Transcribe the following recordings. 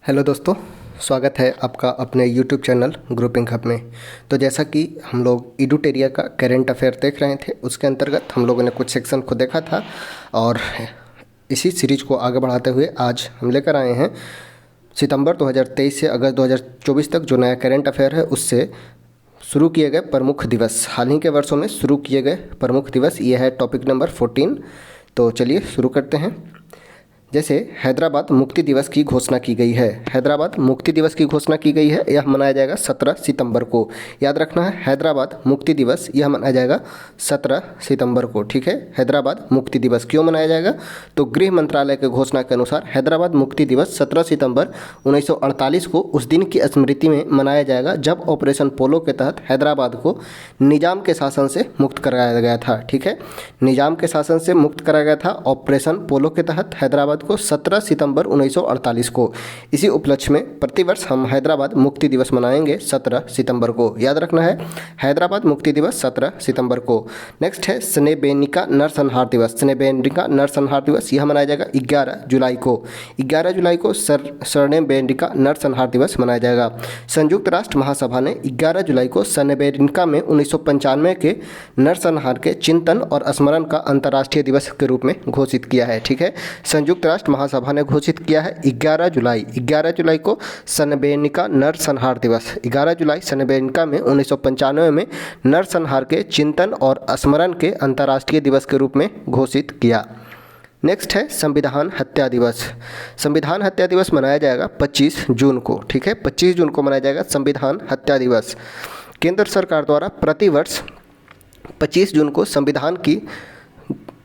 Hello दोस्तों, स्वागत है आपका अपने यूट्यूब चैनल ग्रुपिंग हब में। तो जैसा कि हम लोग इडुटेरिया का करेंट अफेयर देख रहे थे, उसके अंतर्गत हम लोगों ने कुछ सेक्शन को देखा था और इसी सीरीज़ को आगे बढ़ाते हुए आज हम लेकर आए हैं सितंबर 2023 से अगस्त 2024 तक जो नया करेंट अफेयर है उससे शुरू किए गए प्रमुख दिवस, हाल ही के वर्षों में शुरू किए गए प्रमुख दिवस। ये है टॉपिक नंबर 14। तो चलिए शुरू करते हैं। जैसे हैदराबाद मुक्ति दिवस की घोषणा की गई है। हैदराबाद मुक्ति दिवस की घोषणा की गई है, यह मनाया जाएगा 17 सितंबर को। याद रखना है, हैदराबाद मुक्ति दिवस यह मनाया जाएगा 17 सितंबर को। ठीक है, हैदराबाद मुक्ति दिवस क्यों मनाया जाएगा? तो गृह मंत्रालय के घोषणा के अनुसार हैदराबाद मुक्ति दिवस 17 सितंबर 1948 को उस दिन की स्मृति में मनाया जाएगा जब ऑपरेशन पोलो के तहत हैदराबाद को निजाम के शासन से मुक्त कराया गया था। ठीक है, निजाम के शासन से मुक्त कराया गया था ऑपरेशन पोलो के तहत हैदराबाद को 17 सितंबर 1948 को। इसी उपलक्ष्य में प्रतिवर्ष हम हैदराबाद मुक्ति दिवस मनाएंगे 17 सितंबर को। याद रखना है, हैदराबाद मुक्ति दिवस 17 सितंबर को। नेक्स्ट है स्नेबेनिका नरसंहार दिवस। स्नेबेनिका नरसंहार दिवस यह मनाया जाएगा 11 जुलाई को। 11 जुलाई को स्नेबेनिका नरसंहार दिवस मनाया जाएगा। संयुक्त राष्ट्र महासभा ने 11 जुलाई को स्नेबेनिका में 1995 के नरसंहार के चिंतन और स्मरण का अंतर्राष्ट्रीय दिवस के रूप में घोषित किया है। ठीक है, संयुक्त राष्ट्र महासभा ने घोषित किया है 11 जुलाई को स्नेबेनिका नरसंहार दिवस। 11 जुलाई स्नेबेनिका में 1995 में नरसंहार के चिंतन और स्मरण के अंतर्राष्ट्रीय दिवस के रूप में घोषित किया। नेक्स्ट है संविधान हत्या दिवस। संविधान हत्या दिवस मनाया जाएगा 25 जून को। ठीक है, 25 जून को मनाया जाएगा संविधान हत्या दिवस। केंद्र सरकार द्वारा प्रतिवर्ष 25 जून को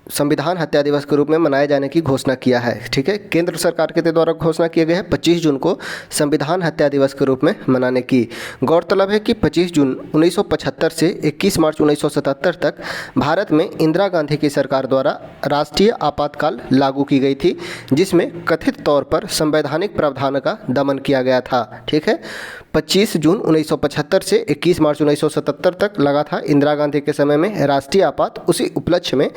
संविधान हत्या दिवस के रूप में मनाए जाने की घोषणा किया है। ठीक है, केंद्र सरकार के द्वारा घोषणा किया गया है 25 जून को संविधान हत्या दिवस के रूप में मनाने की। गौरतलब है कि 25 जून 1975 से 21 मार्च 1977 तक भारत में इंदिरा गांधी की सरकार द्वारा राष्ट्रीय आपातकाल लागू की गई थी, जिसमें कथित तौर पर संवैधानिक प्रावधान का दमन किया गया था। ठीक है, 25 जून 1975 से 21 मार्च 1977 तक लगा था इंदिरा गांधी के समय में राष्ट्रीय आपात। उसी उपलक्ष्य में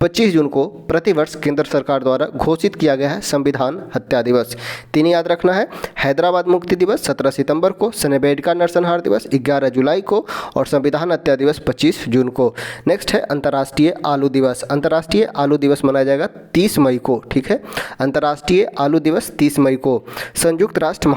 25 जून को प्रतिवर्ष केंद्र सरकार द्वारा घोषित किया गया है संविधान हत्या दिवस। तीन याद रखना है, हैदराबाद मुक्ति दिवस 17 सितंबर को, स्नेबेनिका नरसंहार दिवस 11 जुलाई को और संविधान हत्या दिवस 25 जून को। नेक्स्ट है अंतर्राष्ट्रीय आलू दिवस। अंतर्राष्ट्रीय आलू दिवस मनाया जाएगा 30 मई को। ठीक है, अंतर्राष्ट्रीय आलू दिवस 30 मई को संयुक्त राष्ट्र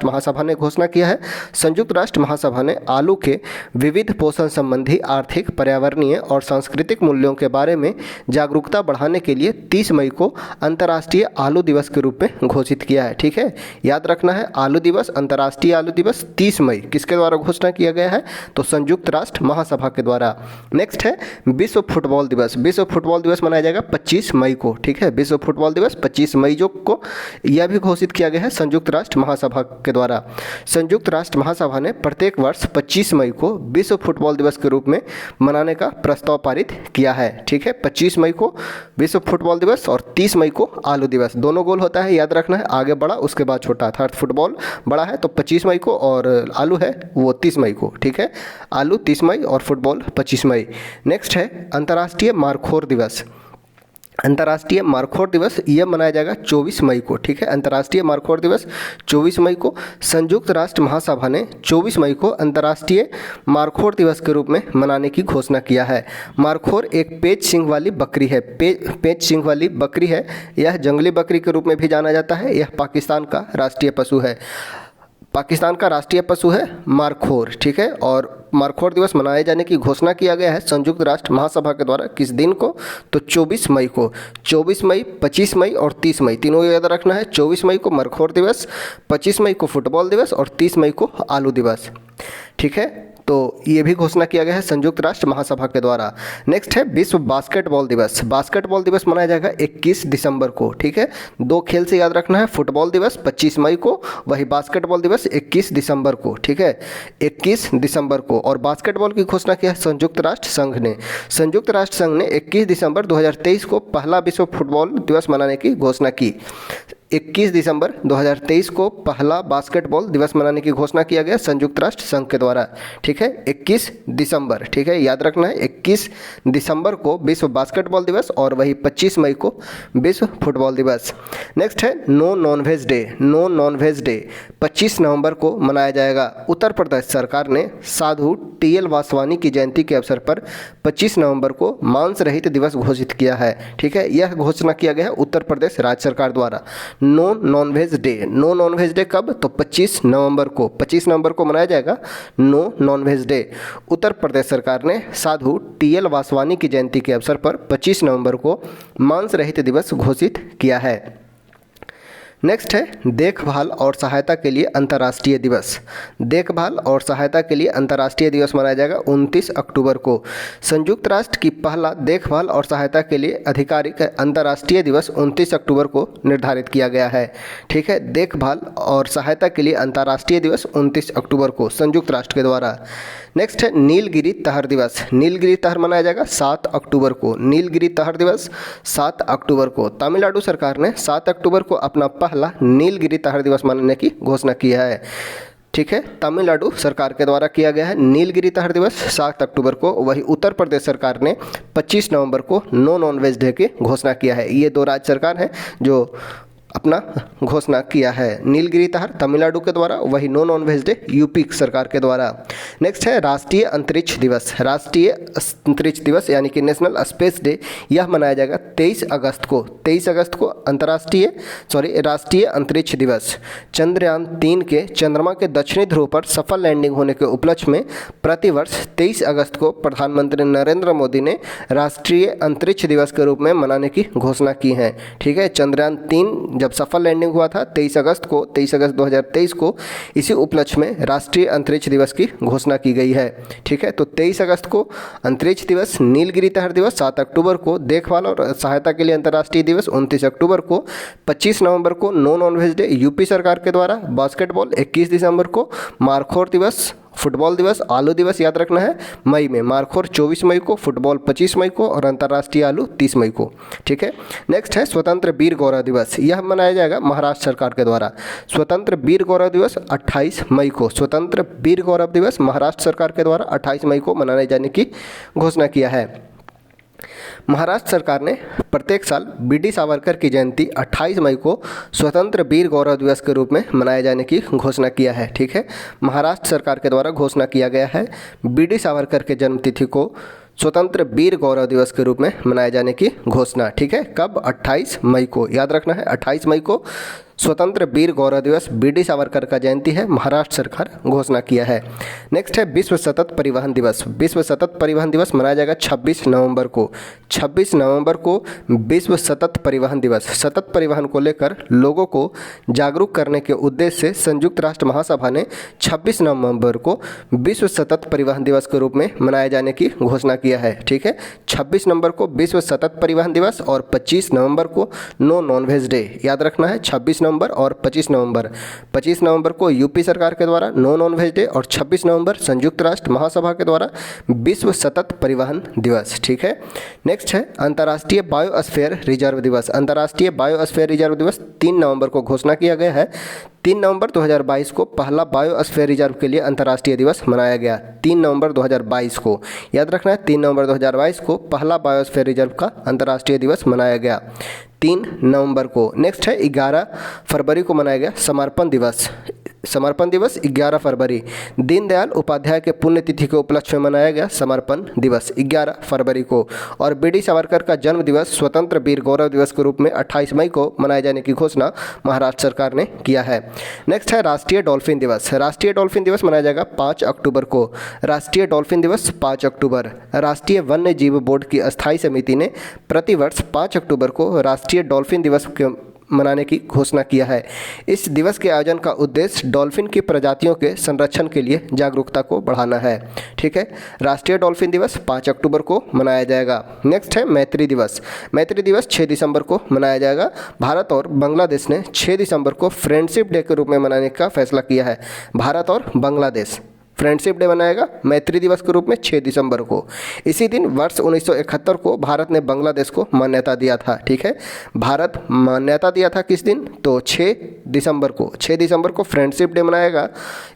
महासभा ने घोषणा किया है। संयुक्त राष्ट्र महासभा ने आलू के विविध पोषण संबंधी आर्थिक, पर्यावरणीय और सांस्कृतिक मूल्यों के बारे में जागरूकता बढ़ाने के लिए 30 मई को अंतर्राष्ट्रीय आलू दिवस के रूप में घोषित किया है। ठीक है, याद रखना है, आलू दिवस, अंतर्राष्ट्रीय आलू दिवस 30 मई किसके द्वारा घोषणा किया गया है? तो संयुक्त राष्ट्र महासभा के द्वारा। नेक्स्ट है विश्व फुटबॉल दिवस। विश्व फुटबॉल दिवस मनाया जाएगा 25 मई को। ठीक है, विश्व फुटबॉल दिवस 25 मई को यह भी घोषित किया गया है संयुक्त राष्ट्र महासभा के द्वारा। संयुक्त राष्ट्र महासभा ने प्रत्येक वर्ष 25 मई को विश्व फुटबॉल दिवस के रूप में मनाने का प्रस्ताव पारित किया है। ठीक है, 25 मई को विश्व फुटबॉल दिवस और 30 मई को आलू दिवस। दोनों गोल होता है, याद रखना है, आगे बड़ा उसके बाद छोटा। अर्थात फुटबॉल बड़ा है तो 25 मई को और आलू है वो 30 मई को। ठीक है, आलू 30 मई और फुटबॉल 25 मई। नेक्स्ट है अंतर्राष्ट्रीय मारखोर दिवस। अंतर्राष्ट्रीय मारखोर दिवस यह मनाया जाएगा 24 मई को। ठीक है, अंतर्राष्ट्रीय मारखोर दिवस 24 मई को। संयुक्त राष्ट्र महासभा ने 24 मई को अंतर्राष्ट्रीय मारखोर दिवस के रूप में मनाने की घोषणा किया है। मारखोर एक पेच सींग वाली बकरी है। पेच सींग वाली बकरी है। यह जंगली बकरी के रूप में भी जाना जाता है। यह पाकिस्तान का राष्ट्रीय पशु है। पाकिस्तान का राष्ट्रीय पशु है मारखोर। ठीक है, और मारखोर दिवस मनाए जाने की घोषणा किया गया है संयुक्त राष्ट्र महासभा के द्वारा। किस दिन को? तो 24 मई को। 24 मई, 25 मई और 30 मई तीनों याद रखना है। 24 मई को मारखोर दिवस, 25 मई को फुटबॉल दिवस और 30 मई को आलू दिवस। ठीक है, तो ये भी घोषणा किया गया है संयुक्त राष्ट्र महासभा के द्वारा। नेक्स्ट है विश्व बास्केटबॉल दिवस। बास्केटबॉल दिवस मनाया जाएगा 21 दिसंबर को। ठीक है, दो खेल से याद रखना है, फुटबॉल दिवस 25 मई को, वही बास्केटबॉल दिवस 21 दिसंबर को। ठीक है, 21 दिसंबर को। और बास्केटबॉल की घोषणा किया है संयुक्त राष्ट्र संघ ने। संयुक्त राष्ट्र संघ ने 21 दिसंबर 2023 को पहला विश्व फुटबॉल दिवस मनाने की घोषणा की। 21 दिसंबर 2023 को पहला बास्केटबॉल दिवस मनाने की घोषणा किया गया संयुक्त राष्ट्र संघ के द्वारा। ठीक है, 21 दिसंबर, ठीक है, याद रखना है 21 दिसंबर को विश्व बास्केटबॉल दिवस और वही 25 मई को विश्व फुटबॉल दिवस। नेक्स्ट है no nonveg day. No nonveg day 25 नवंबर को मनाया जाएगा। उत्तर प्रदेश सरकार ने साधु टीएल वासवानी की जयंती के अवसर पर 25 नवंबर को मांस रहित दिवस घोषित किया है। ठीक है, यह घोषणा किया गया है उत्तर प्रदेश राज्य सरकार द्वारा। No nonveg day, no nonveg day कब? तो 25 नवंबर को, 25 नवंबर को मनाया जाएगा no nonveg day. Uttar Pradesh सरकार ने साधु टीएल वासवानी की जयंती के अवसर पर 25 नवंबर को मांस रहित दिवस घोषित किया है। नेक्स्ट है देखभाल और सहायता के लिए अंतर्राष्ट्रीय दिवस। देखभाल और सहायता के लिए अंतर्राष्ट्रीय दिवस मनाया जाएगा 29 अक्टूबर को। संयुक्त राष्ट्र की पहला देखभाल और सहायता के लिए आधिकारिक अंतर्राष्ट्रीय दिवस 29 अक्टूबर को निर्धारित किया गया है। ठीक है, देखभाल और सहायता के लिए अंतर्राष्ट्रीय दिवस 29 अक्टूबर को संयुक्त राष्ट्र के द्वारा। नेक्स्ट है नीलगिरी तहर दिवस। नीलगिरी तहर मनाया जाएगा 7 अक्टूबर को। नीलगिरी तहर दिवस 7 अक्टूबर को। तमिलनाडु सरकार ने 7 अक्टूबर को अपना पहला नीलगिरी तहर दिवस मनाने की घोषणा की है। ठीक है, तमिलनाडु सरकार के द्वारा किया गया है नीलगिरी तहर दिवस 7 अक्टूबर को। वही उत्तर प्रदेश सरकार ने 25 नवंबर को नो नॉनवेज डे की घोषणा किया है। ये दो राज्य सरकार हैं जो अपना घोषणा किया है। नीलगिरी तहर तमिलनाडु के द्वारा, वही नो नॉनवेज डे यूपी सरकार के द्वारा। नेक्स्ट है राष्ट्रीय अंतरिक्ष दिवस। राष्ट्रीय अंतरिक्ष दिवस यानी कि नेशनल स्पेस डे, यह मनाया जाएगा 23 अगस्त को। 23 अगस्त को राष्ट्रीय अंतरिक्ष दिवस। चंद्रयान 3 के चंद्रमा के दक्षिणी ध्रुव पर सफल लैंडिंग होने के उपलक्ष्य में प्रतिवर्ष 23 अगस्त को प्रधानमंत्री नरेंद्र मोदी ने राष्ट्रीय अंतरिक्ष दिवस के रूप में मनाने की घोषणा की है। ठीक है, चंद्रयान 3 जब सफल लैंडिंग हुआ था 23 अगस्त 2023 को, इसी उपलक्ष्य में राष्ट्रीय अंतरिक्ष दिवस की घोषणा की गई है। ठीक है, तो 23 अगस्त को अंतरिक्ष दिवस, नीलगिरी तहर दिवस 7 अक्टूबर को, देखभाल और सहायता के लिए अंतर्राष्ट्रीय दिवस 29 अक्टूबर को, 25 नवंबर को नो नॉनवेज डे यूपी सरकार के द्वारा, बास्केटबॉल 21 दिसंबर को, मारखोर दिवस, फुटबॉल दिवस, आलू दिवस याद रखना है मई में, मारखोर 24 मई को, फुटबॉल 25 मई को और अंतर्राष्ट्रीय आलू 30 मई को। ठीक है, नेक्स्ट है स्वतंत्र वीर गौरव दिवस। यह मनाया जाएगा महाराष्ट्र सरकार के द्वारा। स्वतंत्र वीर गौरव दिवस 28 मई को। स्वतंत्र वीर गौरव दिवस महाराष्ट्र सरकार के द्वारा 28 मई को मनाए जाने की घोषणा किया है। महाराष्ट्र सरकार ने प्रत्येक साल बीडी सावरकर की जयंती 28 मई को स्वतंत्र वीर गौरव दिवस के रूप में मनाए जाने की घोषणा किया है। ठीक है, महाराष्ट्र सरकार के द्वारा घोषणा किया गया है बीडी सावरकर के जन्मतिथि को स्वतंत्र वीर गौरव दिवस के रूप में मनाए जाने की घोषणा। ठीक है, कब? 28 मई को, याद रखना है 28 मई को स्वतंत्र वीर गौरव दिवस, बीडी सावरकर का जयंती है, महाराष्ट्र सरकार घोषणा किया है। नेक्स्ट है विश्व सतत परिवहन दिवस। विश्व सतत परिवहन दिवस मनाया जाएगा 26 नवंबर को। 26 नवंबर को विश्व सतत परिवहन दिवस। सतत परिवहन को लेकर लोगों को जागरूक करने के उद्देश्य से संयुक्त राष्ट्र महासभा ने 26 नवंबर को विश्व सतत परिवहन दिवस के रूप में मनाए जाने की घोषणा किया है। ठीक है, 26 नवंबर को विश्व सतत परिवहन दिवस और 25 नवंबर को नो नॉनवेज डे। याद रखना है 26 नवंबर और 25 नवंबर। 25 नवंबर को यूपी सरकार के द्वारा नो नॉनवेज डे और 26 नवंबर संयुक्त राष्ट्र महासभा के द्वारा विश्व सतत परिवहन दिवस। ठीक है, नेक्स्ट है अंतर्राष्ट्रीय बायोस्फीयर रिजर्व दिवस। अंतर्राष्ट्रीय बायोस्फीयर रिजर्व दिवस 3 नवंबर को घोषणा किया गया है। 3 नवंबर 2022 को पहला बायोस्फीयर रिजर्व के लिए अंतर्राष्ट्रीय दिवस मनाया गया। 3 नवंबर 2022 को, याद रखना है 3 नवंबर 2022 को पहला बायोस्फीयर रिजर्व का अंतर्राष्ट्रीय दिवस मनाया गया 3 नवंबर को। नेक्स्ट है 11 फरवरी को मनाया गया समर्पण दिवस। समर्पण दिवस 11 फरवरी, दीनदयाल उपाध्याय के पुण्यतिथि के उपलक्ष्य में मनाया गया समर्पण दिवस 11 फरवरी को। और बीडी सावरकर का जन्म दिवस स्वतंत्र वीर गौरव दिवस के रूप में 28 मई को मनाए जाने की घोषणा महाराष्ट्र सरकार ने किया है। नेक्स्ट है राष्ट्रीय डॉल्फिन दिवस। राष्ट्रीय डॉल्फिन दिवस मनाया जाएगा 5 अक्टूबर को। राष्ट्रीय डॉल्फिन दिवस 5 अक्टूबर। राष्ट्रीय वन्य जीव बोर्ड की अस्थायी समिति ने प्रतिवर्ष 5 अक्टूबर को राष्ट्रीय डॉल्फिन दिवस के मनाने की घोषणा किया है। इस दिवस के आयोजन का उद्देश्य डॉल्फिन की प्रजातियों के संरक्षण के लिए जागरूकता को बढ़ाना है। ठीक है, राष्ट्रीय डॉल्फिन दिवस 5 अक्टूबर को मनाया जाएगा। नेक्स्ट है मैत्री दिवस। मैत्री दिवस 6 दिसंबर को मनाया जाएगा। भारत और बांग्लादेश ने 6 दिसंबर को फ्रेंडशिप डे के रूप में मनाने का फैसला किया है। भारत और बांग्लादेश फ्रेंडशिप डे मनाया गया मैत्री दिवस के रूप में 6 दिसंबर को। इसी दिन वर्ष 1971 को भारत ने बांग्लादेश को मान्यता दिया था। ठीक है, भारत मान्यता दिया था किस दिन, तो 6 दिसंबर को। 6 दिसंबर को फ्रेंडशिप डे मनाएगा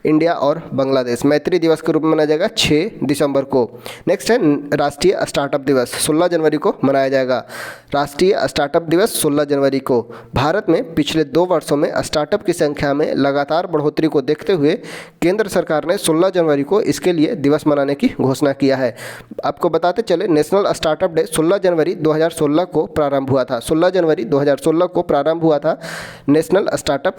इंडिया और बांग्लादेश। मैत्री दिवस के रूप में मनाया जाएगा 6 दिसंबर को। नेक्स्ट है राष्ट्रीय स्टार्टअप दिवस, 16 जनवरी को मनाया जाएगा। राष्ट्रीय स्टार्टअप दिवस 16 जनवरी को। भारत में पिछले 2 वर्षों में स्टार्टअप की संख्या में लगातार बढ़ोतरी को देखते हुए केंद्र सरकार ने 16 जनवरी को इसके लिए दिवस मनाने की घोषणा किया है। आपको बताते चले, नेशनल स्टार्टअप डे 16 जनवरी 2016 को प्रारंभ हुआ था। 16 जनवरी 2016 को प्रारंभ हुआ था नेशनल स्टार्टअप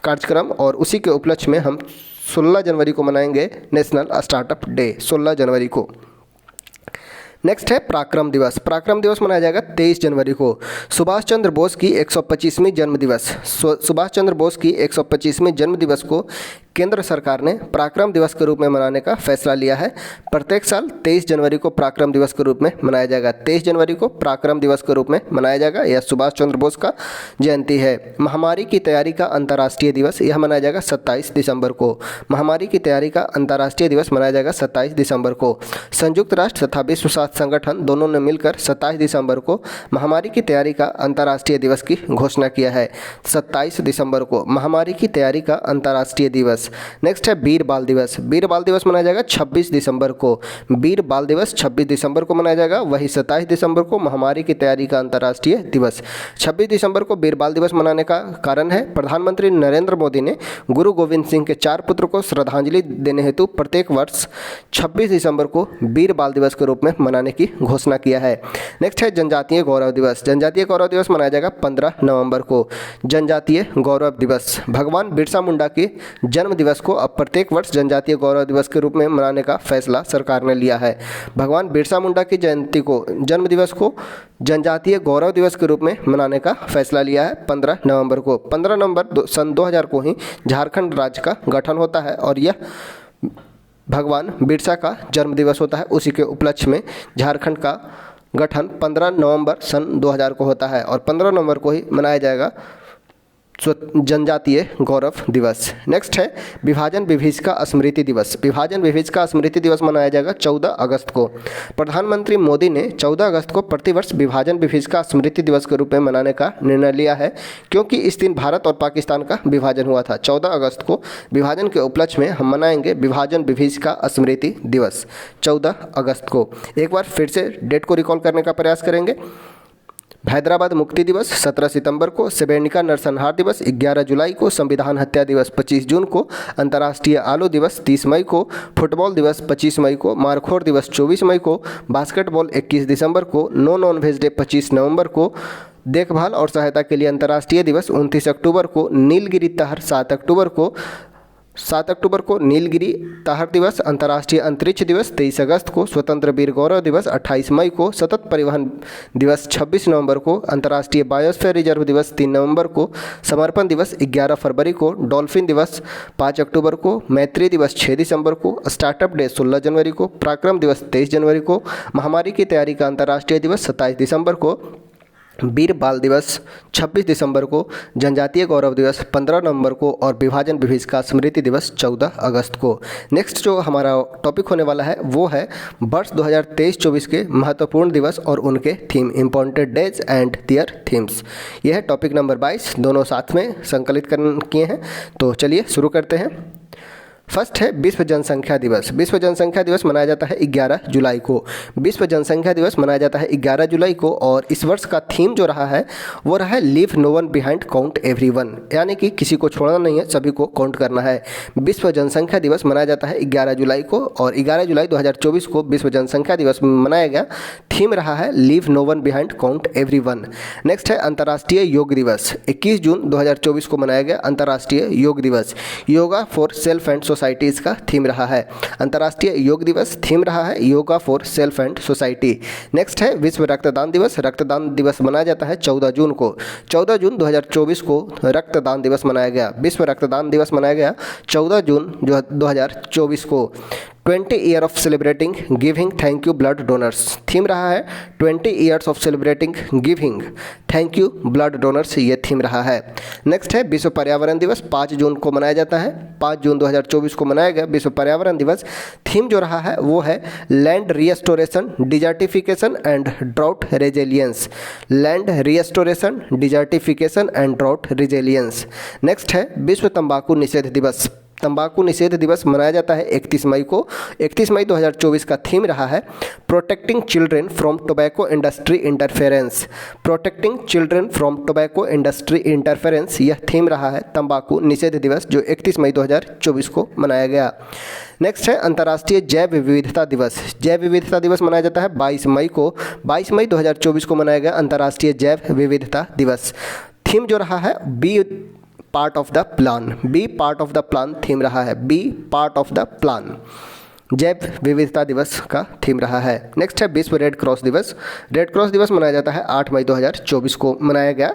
कार्यक्रम, और उसी के उपलक्ष्य में हम 16 जनवरी को मनाएंगे नेशनल स्टार्टअप डे, 16 जनवरी को। नेक्स्ट है पराक्रम दिवस। पराक्रम दिवस मनाया जाएगा 23 जनवरी को। सुभाष चंद्र बोस की 125वीं जन्म दिवस। सुभाष चंद्र बोस की 125वीं जन्म दिवस को केंद्र सरकार ने पराक्रम दिवस के रूप में मनाने का फैसला लिया है। प्रत्येक साल 23 जनवरी को पराक्रम दिवस के रूप में मनाया जाएगा। 23 जनवरी को पराक्रम दिवस के रूप में मनाया जाएगा। यह सुभाष चंद्र बोस का जयंती है। महामारी की तैयारी का अंतर्राष्ट्रीय दिवस, यह मनाया जाएगा 27 दिसंबर को। महामारी की तैयारी का अंतर्राष्ट्रीय दिवस मनाया जाएगा 27 दिसंबर को। संयुक्त राष्ट्र तथा विश्व स्वास्थ्य संगठन दोनों ने मिलकर 27 दिसंबर को महामारी की तैयारी का अंतर्राष्ट्रीय दिवस की घोषणा किया है। 27 दिसंबर को महामारी की तैयारी का अंतर्राष्ट्रीय दिवस। नेक्स्ट है वीर बाल दिवस। वीर बाल दिवस मनाया जाएगा 26 दिसंबर को। वीर बाल दिवस 26 दिसंबर को मनाया जाएगा। वही 27 दिसंबर को महामारी की तैयारी का अंतर्राष्ट्रीय दिवस। 26 दिसंबर को वीर बाल दिवस मनाने का कारण है, प्रधानमंत्री नरेंद्र मोदी ने गुरु गोविंद सिंह के 4 पुत्र को श्रद्धांजलि देने हेतु प्रत्येक वर्ष 26 दिसंबर को वीर बाल दिवस के रूप में मनाने की घोषणा किया है। नेक्स्ट है जनजातीय गौरव दिवस। जनजातीय गौरव दिवस मनाया जाएगा 15 नवंबर को। जनजातीय गौरव दिवस, भगवान बिरसा मुंडा के जन्म दिवस को अब प्रत्येक वर्ष जनजातीय गौरव दिवस के रूप में मनाने का फैसला सरकार ने लिया है। भगवान बिरसा मुंडा की जयंती को, जन्म दिवस को जनजातीय गौरव दिवस के रूप में मनाने का फैसला लिया है 15 नवंबर को। 15 नवंबर सन 2000 को ही झारखंड राज्य का गठन होता है और यह भगवान बिरसा का जन्म दिवस होता है। उसी के उपलक्ष्य में झारखंड का गठन 15 नवंबर सन 2000 को होता है और 15 नवंबर को ही मनाया जाएगा जनजातीय गौरव दिवस। नेक्स्ट है विभाजन विभीषिका स्मृति दिवस। विभाजन विभीषिका स्मृति दिवस मनाया जाएगा 14 अगस्त को। प्रधानमंत्री मोदी ने 14 अगस्त को प्रतिवर्ष विभाजन विभीषिका स्मृति दिवस के रूप में मनाने का निर्णय लिया है, क्योंकि इस दिन भारत और पाकिस्तान का विभाजन हुआ था। 14 अगस्त को विभाजन के उपलक्ष्य में हम मनाएंगे विभाजन विभीषिका स्मृति दिवस 14 अगस्त को। एक बार फिर से डेट को रिकॉल करने का प्रयास करेंगे। हैदराबाद मुक्ति दिवस 17 सितंबर को, सेब्रेनिका नरसंहार दिवस 11 जुलाई को, संविधान हत्या दिवस 25 जून को, अंतर्राष्ट्रीय आलू दिवस 30 मई को, फुटबॉल दिवस 25 मई को, मारखोर दिवस 24 मई को, बास्केटबॉल 21 दिसंबर को, नो नॉन वेज डे 25 नवंबर को, देखभाल और सहायता के लिए अंतर्राष्ट्रीय दिवस 29 अक्टूबर को, नीलगिरी तहर 7 अक्टूबर को नीलगिरी तहर दिवस, अंतर्राष्ट्रीय अंतरिक्ष दिवस 23 अगस्त को, स्वतंत्र वीर गौरव दिवस 28 मई को, सतत परिवहन दिवस 26 नवंबर को, अंतर्राष्ट्रीय बायोस्फीयर रिजर्व दिवस 3 नवंबर को, समर्पण दिवस 11 फरवरी को, डॉल्फिन दिवस 5 अक्टूबर को, मैत्री दिवस 6 दिसंबर को, स्टार्टअप डे 16 जनवरी को, पराक्रम दिवस 23 जनवरी को, महामारी की तैयारी का अंतर्राष्ट्रीय दिवस 27 दिसंबर को, वीर बाल दिवस 26 दिसंबर को, जनजातीय गौरव दिवस 15 नवंबर को और विभाजन विभीषिका स्मृति दिवस 14 अगस्त को। नेक्स्ट जो हमारा टॉपिक होने वाला है वो है वर्ष 2023-24 के महत्वपूर्ण दिवस और उनके थीम, important days and their themes. यह है टॉपिक नंबर 22, दोनों साथ में संकलित किए हैं। तो चलिए शुरू करते हैं। फर्स्ट है विश्व जनसंख्या दिवस। विश्व जनसंख्या दिवस मनाया जाता है 11 जुलाई को। विश्व जनसंख्या दिवस मनाया जाता है 11 जुलाई को और इस वर्ष का थीम जो रहा है वो रहा है leave no one behind count everyone, यानी कि किसी को छोड़ना नहीं है, सभी को काउंट करना है। विश्व जनसंख्या दिवस मनाया जाता है 11 जुलाई को और 11 जुलाई 2024 को विश्व जनसंख्या दिवस मनाया गया। थीम रहा है leave no one behind count everyone. Next है अंतर्राष्ट्रीय योग दिवस। 21 जून 2024 को मनाया गया अंतर्राष्ट्रीय योग दिवस। Yoga for self and society इसका थीम रहा है। अंतर्राष्ट्रीय योग दिवस थीम रहा है yoga for self and society. Next है विश्व रक्तदान दिवस। रक्तदान दिवस मनाया जाता है 14 जून को। 14 जून 2024 को रक्तदान दिवस मनाया गया। विश्व रक्तदान दिवस मनाया गया 14 जून 2024 को। 20 year of celebrating giving thank you blood donors, theme रहा है 20 years of celebrating giving thank you blood donors, ये थीम रहा है। नेक्स्ट है विश्व पर्यावरण दिवस, 5 जून को मनाया जाता है, 5 जून 2024 को मनाया गया विश्व पर्यावरण दिवस। थीम जो रहा है वो है land restoration, desertification and drought resilience, land restoration, desertification and drought resilience. Next है विश्व तंबाकू निषेध दिवस, तंबाकू निषेध दिवस मनाया जाता है 31 मई को। 31 मई 2024 का थीम रहा है protecting children from tobacco industry interference, protecting children from tobacco industry interference, यह थीम रहा है तंबाकू निषेध दिवस जो 31 मई 2024 को मनाया गया। नेक्स्ट है अंतर्राष्ट्रीय जैव विविधता दिवस, जैव विविधता दिवस मनाया जाता है 22 मई को, 22 मई 2024 को मनाया गया अंतर्राष्ट्रीय जैव विविधता दिवस। थीम जो रहा है be part of the plan, be part of the plan theme रहा है, be part of the plan, जैव विविधता दिवस का थीम रहा है। नेक्स्ट है विश्व रेड क्रॉस दिवस, रेड क्रॉस दिवस मनाया जाता है 8 मई 2024 को मनाया गया।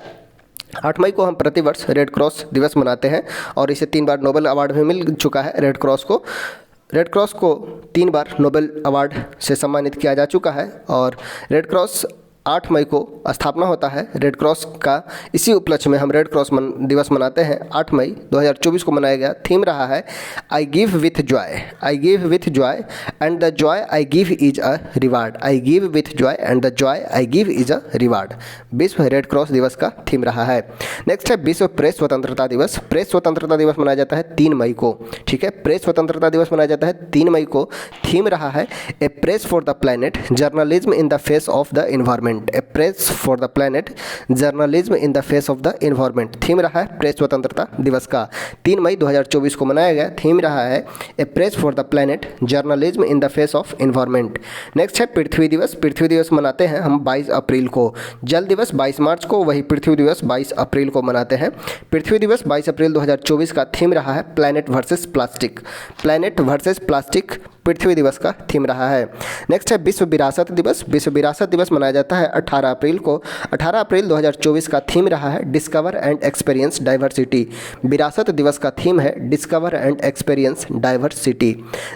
8 मई को हम प्रतिवर्ष रेड क्रॉस दिवस मनाते हैं और इसे 3 बार नोबेल अवार्ड भी मिल चुका है। रेड क्रॉस को 3 बार नोबेल अवार्ड से सम्मानित किया जा चुका है और रेड क्रॉस 8 मई को स्थापना होता है रेड क्रॉस का। इसी उपलक्ष्य में हम रेड क्रॉस दिवस मनाते हैं। 8 मई 2024 को मनाया गया। थीम रहा है I give with Joy, I give with Joy and the Joy I give is a reward, I give with Joy and the Joy I give is a reward, विश्व red cross दिवस का theme रहा है। Next है विश्व press स्वतंत्रता दिवस, press स्वतंत्रता दिवस मनाया जाता है 3 मई को। ठीक है, प्रेस स्वतंत्रता दिवस मनाया जाता है 3 मई को। थीम रहा है a press for the planet, journalism in the face of the environment, a press for the planet, journalism in the face of the environment. Theme रहा है प्रेस स्वतंत्रता दिवस का, 3 मई 2024 को मनाया गया। थीम रहा है a press for the planet, journalism in the face of environment. Next है पृथ्वी दिवस, पृथ्वी दिवस मनाते हैं हम 22 अप्रैल को। जल दिवस 22 मार्च को, वही पृथ्वी दिवस 22 अप्रैल को मनाते हैं। पृथ्वी दिवस 22 अप्रैल 2024 का थीम रहा है planet versus plastic, planet versus plastic पृथ्वी दिवस का थीम रहा है। नेक्स्ट है विश्व विरासत दिवस, विश्व विरासत दिवस मनाया जाता है 18 अप्रैल को। 18 अप्रैल 2024 का थीम रहा है डिस्कवर एंड एक्सपीरियंस डाइवर्सिटी, विरासत दिवस का थीम है discover and experience diversity.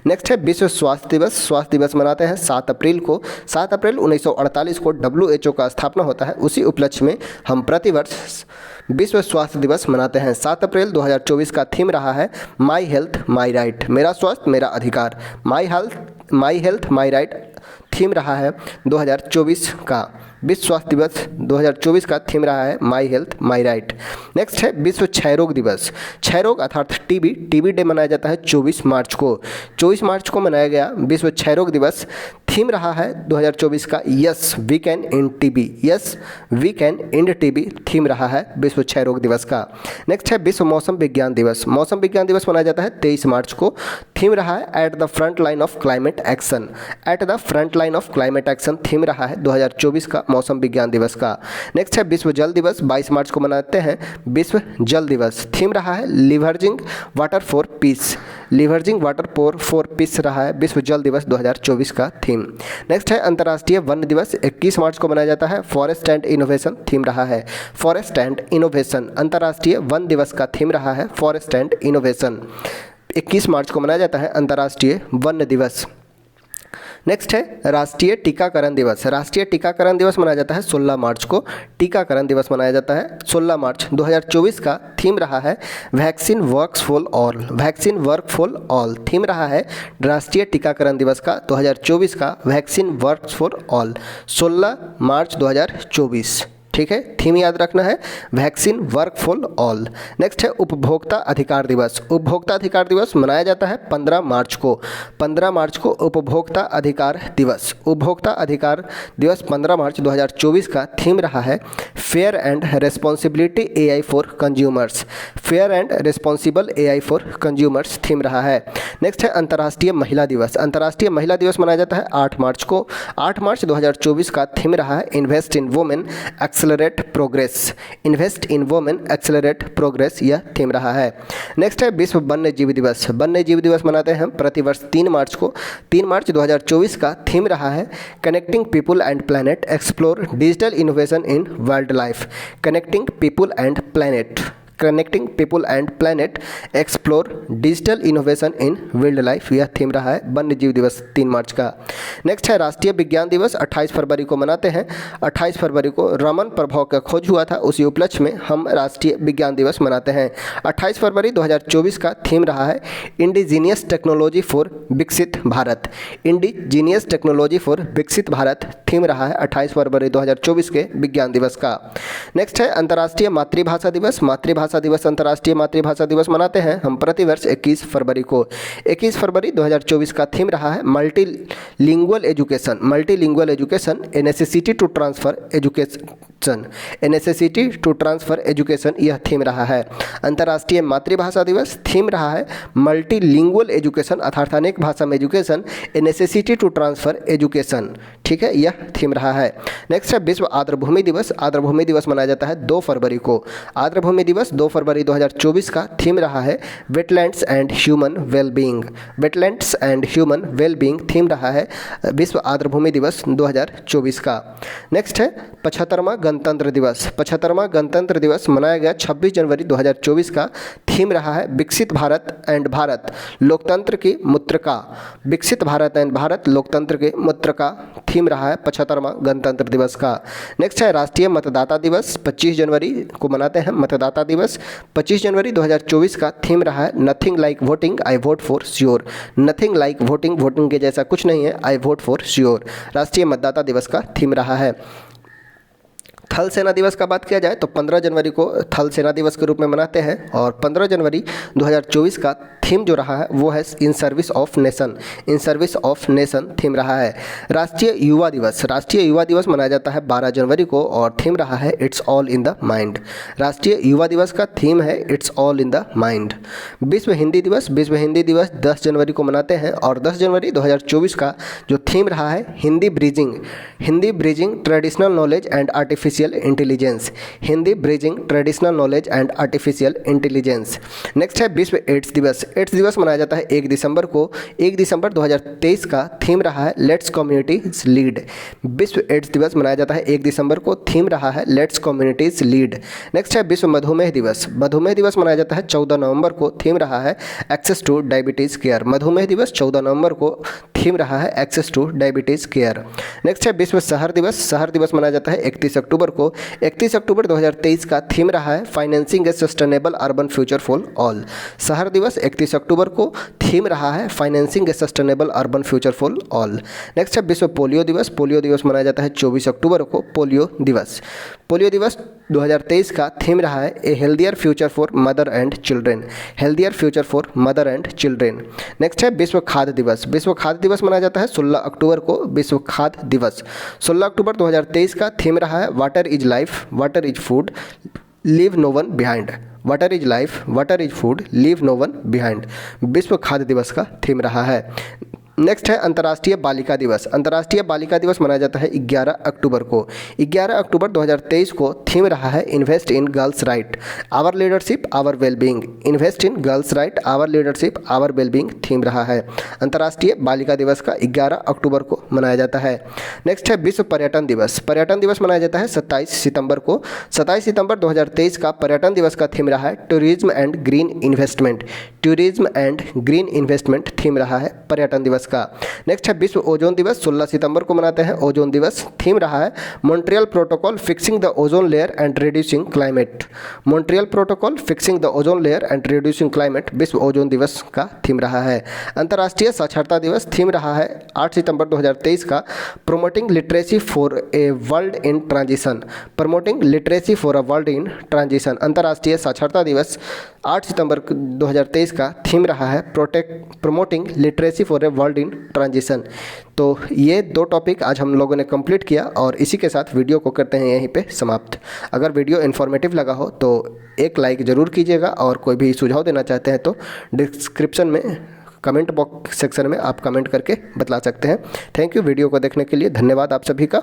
Next है विश्व स्वास्थ्य दिवस, स्वास्थ्य दिवस मनाते हैं 7 अप्रैल को। 7 अप्रैल 1948 को WHO का स्थापना होता है, उसी उपलक्ष्य में हम प्रतिवर्ष विश्व स्वास्थ्य दिवस मनाते हैं। 7 अप्रैल 2024 का थीम रहा है माई हेल्थ माई राइट, मेरा स्वास्थ्य मेरा अधिकार, my health my right theme रहा है 2024 का। विश्व स्वास्थ्य दिवस 2024 का थीम रहा है my health my right. Next है विश्व क्षय रोग दिवस, क्षय रोग अर्थात टीबी डे मनाया जाता है 24 मार्च को। 24 मार्च को मनाया गया विश्व क्षय रोग दिवस। थीम रहा है 2024 का yes we can end TB, yes we can end TB theme रहा है विश्व क्षय रोग दिवस का। नेक्स्ट है विश्व मौसम विज्ञान दिवस, मौसम विज्ञान दिवस मनाया जाता है 23 मार्च को। थीम रहा है at the front line of climate action, at the front line of climate action theme रहा है 2024 का मौसम विज्ञान दिवस का। नेक्स्ट है विश्व जल दिवस, 22 मार्च को मनाते हैं विश्व जल दिवस। थीम रहा है leveraging water for peace, leveraging water for peace रहा है विश्व जल दिवस 2024 का थीम। नेक्स्ट है अंतर्राष्ट्रीय वन दिवस, 21 मार्च को मनाया जाता है। फॉरेस्ट एंड इनोवेशन थीम रहा है फॉरेस्ट एंड इनोवेशन, अंतर्राष्ट्रीय वन दिवस का थीम रहा है फॉरेस्ट एंड इनोवेशन। 21 मार्च को मनाया जाता है अंतर्राष्ट्रीय वन दिवस। नेक्स्ट है राष्ट्रीय टीकाकरण दिवस, राष्ट्रीय टीकाकरण दिवस मनाया जाता है 16 मार्च को। टीकाकरण दिवस मनाया जाता है 16 मार्च 2024 का। थीम रहा है vaccine works for all, vaccine work for all theme रहा है राष्ट्रीय टीकाकरण दिवस का 2024 का, वैक्सीन वर्क्स फॉर ऑल 16 मार्च 2024। ठीक है, थीम याद रखना है vaccine work for all. Next है उपभोक्ता अधिकार दिवस, उपभोक्ता अधिकार दिवस मनाया जाता है 15 मार्च को। 15 मार्च को उपभोक्ता अधिकार दिवस, उपभोक्ता अधिकार दिवस 15 मार्च 2024 का। थीम रहा है fair and responsibility AI for consumers, fair and responsible AI for consumers theme रहा है। नेक्स्ट है अंतर्राष्ट्रीय महिला दिवस, अंतर्राष्ट्रीय महिला दिवस मनाया जाता है 8 मार्च को। 8 मार्च 2024 का। थीम रहा है invest in women accelerate progress, invest in women accelerate progress यह थीम रहा है। नेक्स्ट है विश्व वन्य जीव दिवस, वन्य जीव दिवस मनाते हैं हम प्रतिवर्ष 3 मार्च को। 3 मार्च 2024 का। थीम रहा है connecting people and planet, explore digital innovation in wild life, connecting people and planet, connecting people and planet, explore digital innovation in wild life, यह थीम रहा है वन्य जीव दिवस 3 मार्च का। नेक्स्ट है राष्ट्रीय विज्ञान दिवस, 28 फरवरी को मनाते हैं। 28 फरवरी को रमन प्रभाव का खोज हुआ था, उसी उपलक्ष्य में हम राष्ट्रीय विज्ञान दिवस मनाते हैं। 28 फरवरी 2024 का थीम रहा है इंडिजीनियस टेक्नोलॉजी फॉर विकसित भारत। इंडिजीनियस टेक्नोलॉजी फॉर विकसित भारत थीम रहा है 28 फरवरी 2024 के विज्ञान दिवस का। नेक्स्ट है अंतर्राष्ट्रीय मातृभाषा दिवस। मातृभाषा दिवस, अंतर्राष्ट्रीय मातृभाषा दिवस मनाते हैं हम प्रतिवर्ष 21 फरवरी को। 21 फरवरी 2024 का थीम रहा है multilingual education. Multilingual education, a necessity to transfer education, a necessity to transfer education, यह थीम रहा है। अंतर्राष्ट्रीय मातृभाषा दिवस थीम रहा है मल्टीलिंगुअल एजुकेशन, अर्थात अनेक भाषा में education, a necessity to transfer education, ठीक है, यह थीम रहा है। नेक्स्ट है विश्व आर्द्रभूमि दिवस। आर्द्रभूमि दिवस मनाया जाता है 2 फरवरी को। आर्द्रभूमि दिवस 2 फरवरी 2024 का थीम रहा है wetlands and human wellbeing. Wetlands and human wellbeing theme रहा है विश्व आर्द्रभूमि दिवस 2024 का। नेक्स्ट है 75वां गणतंत्र दिवस। 75वां गणतंत्र दिवस मनाया गया 26 जनवरी 2024 का। थीम रहा है विकसित भारत एंड भारत लोकतंत्र की मुद्रिका। विकसित भारत एंड भारत लोकतंत्र के मुद्रिका थीम रहा है 75वां गणतंत्र दिवस का। नेक्स्ट है राष्ट्रीय मतदाता दिवस। 25 जनवरी को मनाते हैं मतदाता दिवस। 25 जनवरी 2024 का थीम रहा है nothing like voting, I vote for sure. Nothing like voting, voting के जैसा कुछ नहीं है, आई वोट फॉर श्योर राष्ट्रीय मतदाता दिवस का थीम रहा है। थल सेना दिवस का बात किया जाए तो 15 जनवरी को थल सेना दिवस के रूप में मनाते हैं और 15 जनवरी 2024 का थीम जो रहा है वो है in service of nation. In service of nation theme रहा है। राष्ट्रीय युवा दिवस। राष्ट्रीय युवा दिवस मनाया जाता है 12 जनवरी को और थीम रहा है it's all in the mind. राष्ट्रीय युवा दिवस का थीम है it's all in the mind. विश्व हिंदी दिवस। विश्व हिंदी दिवस 10 जनवरी को मनाते हैं और 10 जनवरी 2024 का जो थीम रहा है Hindi bridging. Hindi bridging traditional knowledge and artificial intelligence. Hindi bridging traditional knowledge and artificial intelligence. Next है विश्व एड्स दिवस। एड्स दिवस मनाया जाता है 1 दिसंबर को। 1 दिसंबर 2023 का थीम रहा है लेट्स कम्युनिटीज लीड। विश्व एड्स दिवस मनाया जाता है 1 दिसंबर को। थीम रहा है लेट्स कम्युनिटीज लीड। नेक्स्ट है विश्व मधुमेह दिवस। मधुमेह दिवस मनाया जाता है 14 नवंबर को। थीम रहा है एक्सेस टू डायबिटीज़ केयर। मधुमेह दिवस 14 नवंबर को। थीम रहा है access to diabetes care. Next है विश्व शहर दिवस। शहर दिवस मनाया जाता है 31 अक्टूबर को। 31 अक्टूबर 2023 का थीम रहा है financing A sustainable urban future for all. शहर दिवस 31 अक्टूबर को। थीम रहा है financing A sustainable urban future for all. Next है विश्व पोलियो दिवस। पोलियो दिवस मनाया जाता है 24 अक्टूबर को। पोलियो दिवस। पोलियो दिवस 2023 का थीम रहा है a healthier future for mother and children. Healthier future for mother and children. Next है विश्व खाद्य दिवस। विश्व खाद्य दिवस मनाया जाता है 16 अक्टूबर को। विश्व खाद्य दिवस 16 अक्टूबर 2023 का थीम रहा है water is life, water is food, leave no one behind. Water is life, water is food, leave no one behind विश्व खाद्य दिवस का थीम रहा है। नेक्स्ट है अंतर्राष्ट्रीय बालिका दिवस। अंतर्राष्ट्रीय बालिका दिवस मनाया जाता है 11 अक्टूबर को। 11 अक्टूबर 2023 को थीम रहा है invest in girls right, our leadership, our wellbeing. Invest in girls right, our leadership, our wellbeing theme रहा है। अंतर्राष्ट्रीय बालिका दिवस का 11 अक्टूबर को मनाया जाता है। नेक्स्ट है विश्व पर्यटन दिवस। पर्यटन दिवस मनाया जाता है 27 सितंबर को। 27 सितंबर 2023 का पर्यटन दिवस का थीम रहा है tourism and green investment. Tourism and green investment theme रहा है पर्यटन दिवस का। नेक्स्ट है विश्व ओजोन दिवस। 16 सितंबर को मनाते हैं ओजोन दिवस। थीम रहा है Montreal protocol fixing the ozone layer and reducing climate. Montreal protocol fixing the ozone layer and reducing climate विश्व ओजोन दिवस का थीम रहा है। अंतर्राष्ट्रीय साक्षरता दिवस थीम रहा है 8 सितंबर 2023 का promoting literacy for a world in transition. Promoting literacy for a world in transition. अंतर्राष्ट्रीय साक्षरता दिवस 8 सितंबर 2023 का थीम रहा है promoting literacy for a world in transition. तो ये 2 टॉपिक आज हम लोगों ने कंप्लीट किया और इसी के साथ वीडियो को करते हैं यहीं पे समाप्त। अगर वीडियो इन्फॉर्मेटिव लगा हो तो एक लाइक ज़रूर कीजिएगा और कोई भी सुझाव देना चाहते हैं तो डिस्क्रिप्शन में कमेंट बॉक्स सेक्शन में आप कमेंट करके बतला सकते हैं। थैंक यू वीडियो को देखने के लिए। धन्यवाद आप सभी का।